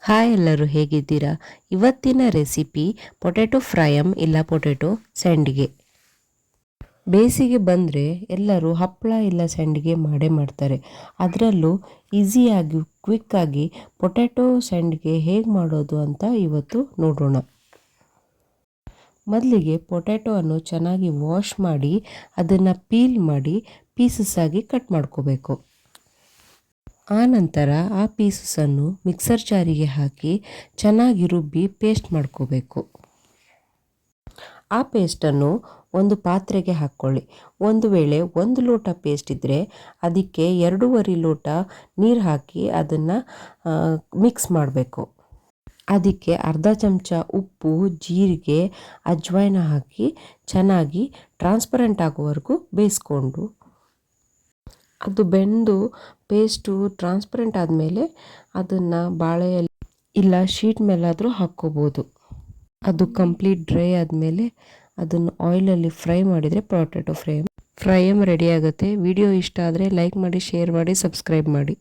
Hi ಎಲ್ಲರೂ ಹೇಗಿದ್ದೀರಾ? ಇವತ್ತಿನ ರೆಸಿಪಿ ಪೊಟ್ಯಾಟೊ ಫ್ರೈಯಮ್ ಇಲ್ಲ ಪೊಟ್ಯಾಟೊ ಸ್ಯಾಂಡ್ಗೆ. ಬೇಸಿಗೆ ಬಂದರೆ ಎಲ್ಲರೂ ಹಪ್ಪಳ ಇಲ್ಲ ಸ್ಯಾಂಡ್ಗೆ ಮಾಡೇ ಮಾಡ್ತಾರೆ. ಅದರಲ್ಲೂ ಈಸಿಯಾಗಿ ಕ್ವಿಕ್ಕಾಗಿ ಪೊಟ್ಯಾಟೊ ಸ್ಯಾಂಡ್ಗೆ ಹೇಗೆ ಮಾಡೋದು ಅಂತ ಇವತ್ತು ನೋಡೋಣ. ಮೊದಲಿಗೆ ಪೊಟ್ಯಾಟೊವನ್ನು ಚೆನ್ನಾಗಿ ವಾಶ್ ಮಾಡಿ ಅದನ್ನು ಪೀಲ್ ಮಾಡಿ ಪೀಸಸ್ ಆಗಿ ಕಟ್ ಮಾಡ್ಕೋಬೇಕು. ಆನಂತರ ಆ ಪೀಸಸನ್ನು ಮಿಕ್ಸರ್ ಜಾರಿಗೆ ಹಾಕಿ ಚೆನ್ನಾಗಿ ರುಬ್ಬಿ ಪೇಸ್ಟ್ ಮಾಡ್ಕೋಬೇಕು. ಆ ಪೇಸ್ಟನ್ನು ಒಂದು ಪಾತ್ರೆಗೆ ಹಾಕ್ಕೊಳ್ಳಿ. ಒಂದು ವೇಳೆ 1 ಲೋಟ ಪೇಸ್ಟ್ ಇದ್ದರೆ ಅದಕ್ಕೆ 2.5 ಲೋಟ ನೀರು ಹಾಕಿ ಅದನ್ನು ಮಿಕ್ಸ್ ಮಾಡಬೇಕು. ಅದಕ್ಕೆ ಅರ್ಧ ಚಮಚ ಉಪ್ಪು, ಜೀರಿಗೆ, ಅಜ್ವಾಯಿನ ಹಾಕಿ ಚೆನ್ನಾಗಿ ಟ್ರಾನ್ಸ್ಪರೆಂಟ್ ಆಗೋವರೆಗೂ ಬೇಯಿಸ್ಕೊಂಡು ಅದು ಬೆಂದು ಪೇಸ್ಟು ಟ್ರಾನ್ಸ್ಪರೆಂಟ್ ಆದಮೇಲೆ ಅದನ್ನು ಬಾಳೆ ಎಲೆ ಇಲ್ಲ ಶೀಟ್ ಮೇಲಾದರೂ ಹಾಕ್ಕೋಬೋದು. ಅದು ಕಂಪ್ಲೀಟ್ ಡ್ರೈ ಆದಮೇಲೆ ಅದನ್ನು ಆಯಿಲಲ್ಲಿ ಫ್ರೈ ಮಾಡಿದರೆ ಪೊಟ್ಯಾಟೊ ಫ್ರೈಯಮ್ ರೆಡಿ ಆಗುತ್ತೆ. ವಿಡಿಯೋ ಇಷ್ಟ ಆದರೆ ಲೈಕ್ ಮಾಡಿ, ಶೇರ್ ಮಾಡಿ, ಸಬ್ಸ್ಕ್ರೈಬ್ ಮಾಡಿ.